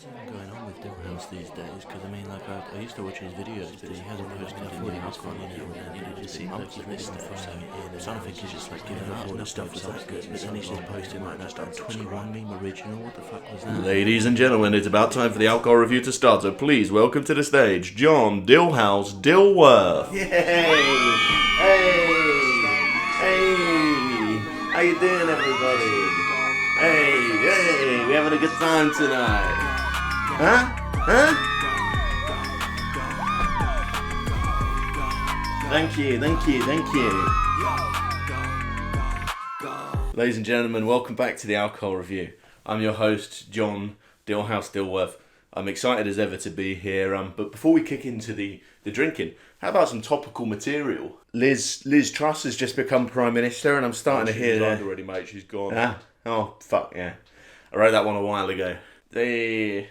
going on with Dilhouse these days? Because I mean, like, I used to watch his videos, but he hasn't posted any alcohol in it, and it just seems like he's this stuff. So I'm starting to think he's just like giving up all the stuff was that good, but then he's just posting like that 21 meme original. What the fuck was that? Ladies and gentlemen, it's about time for the alcohol review to start. So please welcome to the stage, John Dilhouse Dilworth. Yay! Hey! How you doing, everybody? Hey! We having a good time tonight? Huh? Thank you. Ladies and gentlemen, welcome back to the alcohol review. I'm your host, John Dilhouse Dilworth. I'm excited as ever to be here. But before we kick into the drinking, how about some topical material? Liz Truss has just become Prime Minister, and I'm starting to hear... She's resigned already, mate. She's gone. Ah, oh, fuck, yeah. I wrote that one a while ago. The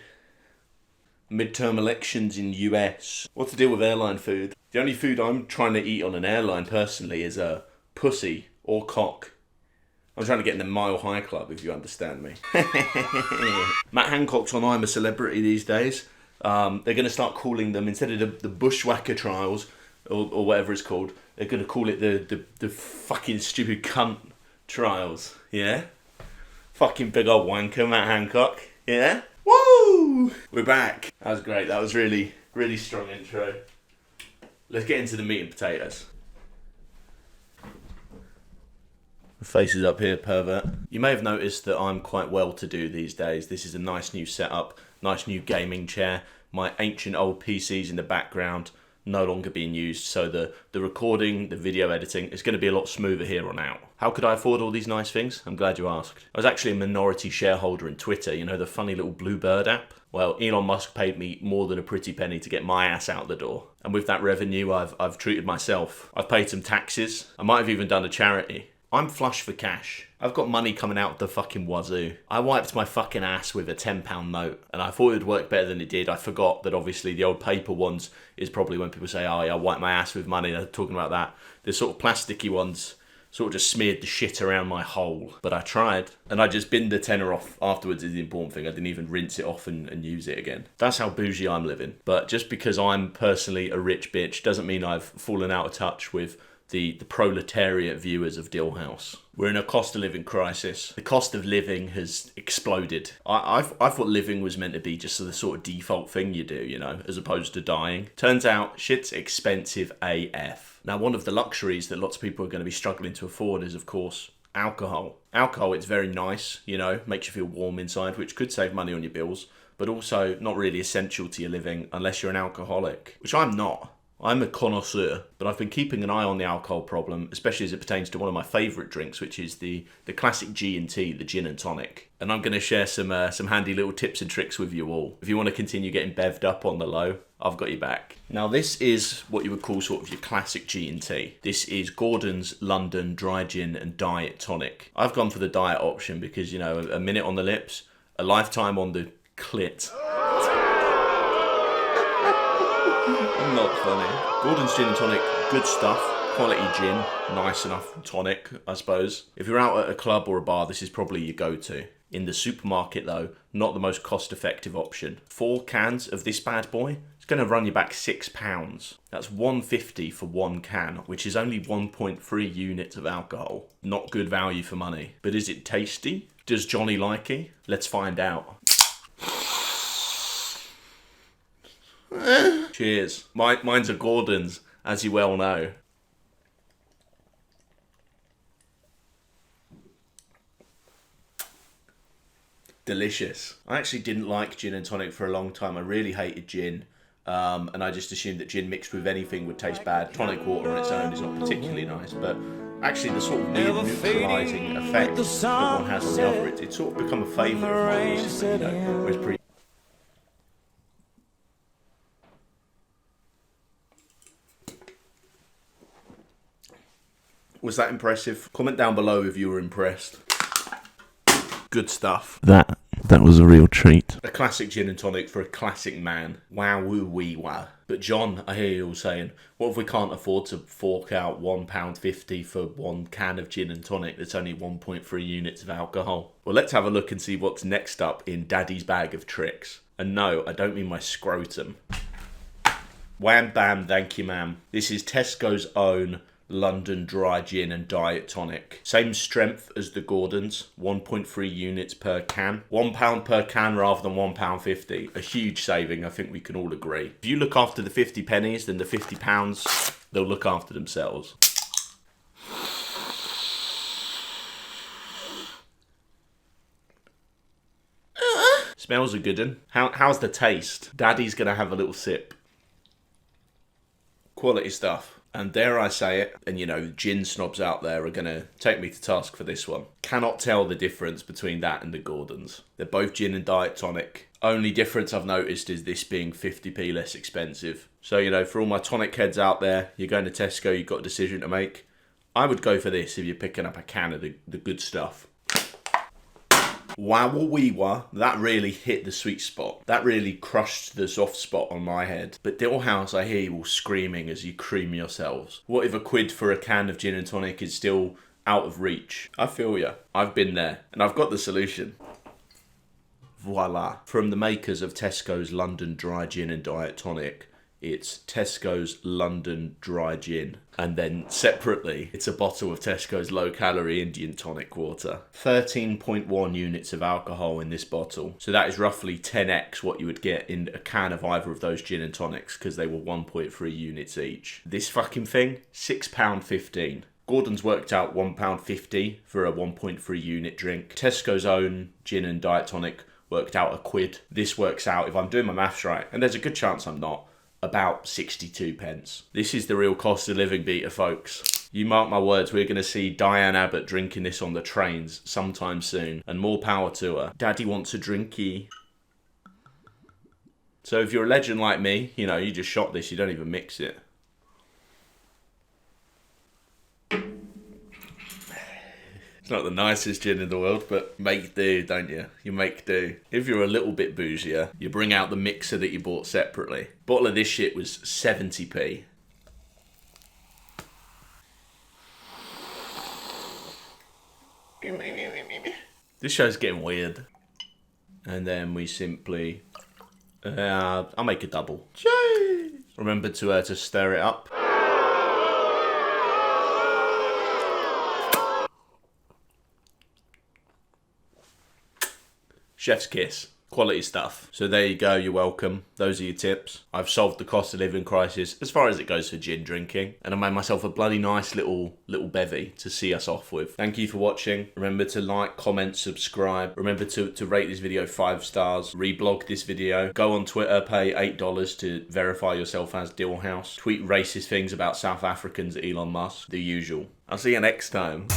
midterm elections in US. What's the deal with airline food? The only food I'm trying to eat on an airline, personally, is a pussy or cock. I'm trying to get in the Mile High Club, if you understand me. Matt Hancock's on I'm a Celebrity these days. They're going to start calling them, instead of the Bushwhacker trials, or whatever it's called, they're going to call it the fucking stupid cunt trials. Yeah? Fucking big old wanker, Matt Hancock. Yeah? Woo! We're back. That was great. That was really, really strong intro. Let's get into the meat and potatoes. Faces up here, pervert. You may have noticed that I'm quite well to do these days. This is a nice new setup, nice new gaming chair. My ancient old PC's in the background, no longer being used, so the recording, the video editing is going to be a lot smoother here on out. How could I afford all these nice things? I'm glad you asked. I was actually a minority shareholder in Twitter, you know, the funny little Bluebird app? Well, Elon Musk paid me more than a pretty penny to get my ass out the door. And with that revenue, I've treated myself. I've paid some taxes. I might have even done a charity. I'm flush for cash. I've got money coming out the fucking wazoo. I wiped my fucking ass with a £10 note, and I thought it would work better than it did. I forgot that obviously the old paper ones is probably when people say, oh yeah, I wiped my ass with money, they're talking about that. The sort of plasticky ones sort of just smeared the shit around my hole. But I tried, and I just binned the tenner off afterwards is the important thing. I didn't even rinse it off and use it again. That's how bougie I'm living. But just because I'm personally a rich bitch doesn't mean I've fallen out of touch with the proletariat viewers of Dilhouse. We're in a cost of living crisis. The cost of living has exploded. I thought living was meant to be just the sort of default thing you do, you know, as opposed to dying. Turns out shit's expensive AF. Now, one of the luxuries that lots of people are going to be struggling to afford is, of course, alcohol. Alcohol, it's very nice, you know, makes you feel warm inside, which could save money on your bills, but also not really essential to your living unless you're an alcoholic, which I'm not. I'm a connoisseur, but I've been keeping an eye on the alcohol problem, especially as it pertains to one of my favourite drinks, which is the classic G&T, the gin and tonic. And I'm going to share some handy little tips and tricks with you all. If you want to continue getting bevved up on the low, I've got your back. Now, this is what you would call sort of your classic G&T. This is Gordon's London Dry Gin and Diet Tonic. I've gone for the diet option because, you know, a minute on the lips, a lifetime on the clit. Not funny. Gordon's Gin and Tonic, good stuff. Quality gin, nice enough tonic, I suppose. If you're out at a club or a bar, this is probably your go-to. In the supermarket, though, not the most cost-effective option. 4 cans of this bad boy, it's going to run you back £6. That's £1.50 for 1 can, which is only 1.3 units of alcohol. Not good value for money. But is it tasty? Does Johnny like it? Let's find out. Cheers. Mine's a Gordon's, as you well know. Delicious. I actually didn't like gin and tonic for a long time. I really hated gin. And I just assumed that gin mixed with anything would taste bad. Tonic water on its own is not particularly nice, but actually the sort of weird neutralising effect that one has on the other, it's sort of become a favourite of mine recently, you know, where it's pretty... Was that impressive? Comment down below if you were impressed. Good stuff. That was a real treat. A classic gin and tonic for a classic man. Wow, woo, wee, wow. But John, I hear you all saying, what if we can't afford to fork out £1.50 for 1 can of gin and tonic that's only 1.3 units of alcohol? Well, let's have a look and see what's next up in Daddy's bag of tricks. And no, I don't mean my scrotum. Wham bam, thank you ma'am. This is Tesco's own London Dry Gin and Diet Tonic. Same strength as the Gordon's, 1.3 units per can. £1 per can rather than £1.50. A huge saving, I think we can all agree. If you look after the 50 pennies, then the £50, they'll look after themselves. Smells a good one. How's the taste? Daddy's gonna have a little sip. Quality stuff. And dare I say it, and you know, gin snobs out there are going to take me to task for this one. Cannot tell the difference between that and the Gordon's. They're both gin and diet tonic. Only difference I've noticed is this being 50p less expensive. So, you know, for all my tonic heads out there, you're going to Tesco, you've got a decision to make. I would go for this if you're picking up a can of the good stuff. Wow-wee-wah, that really hit the sweet spot. That really crushed the soft spot on my head. But Dilhouse, I hear you all screaming as you cream yourselves. What if £1 for a can of gin and tonic is still out of reach? I feel ya. I've been there, and I've got the solution. Voila. From the makers of Tesco's London Dry Gin and Diet Tonic, it's Tesco's London Dry Gin. And then separately, it's a bottle of Tesco's low-calorie Indian tonic water. 13.1 units of alcohol in this bottle. So that is roughly 10x what you would get in a can of either of those gin and tonics, because they were 1.3 units each. This fucking thing, £6.15. Gordon's worked out £1.50 for a 1.3 unit drink. Tesco's own gin and diet tonic worked out £1. This works out, if I'm doing my maths right, and there's a good chance I'm not, about 62 pence. This is the real cost of living beater, folks. You mark my words, we're going to see Diane Abbott drinking this on the trains sometime soon, and more power to her. Daddy wants a drinky. So if you're a legend like me, you know, you just shot this, you don't even mix it. It's not the nicest gin in the world, but make do, don't you? You make do. If you're a little bit bougier, you bring out the mixer that you bought separately. Bottle of this shit was 70p. This show's getting weird. And then we simply... I'll make a double. Cheers! Remember to stir it up. Chef's kiss. Quality stuff. So there you go, you're welcome. Those are your tips. I've solved the cost of living crisis as far as it goes for gin drinking. And I made myself a bloody nice little bevy to see us off with. Thank you for watching. Remember to like, comment, subscribe. Remember to rate this video 5 stars. Reblog this video. Go on Twitter, pay $8 to verify yourself as Dilhouse. Tweet racist things about South Africans at Elon Musk. The usual. I'll see you next time.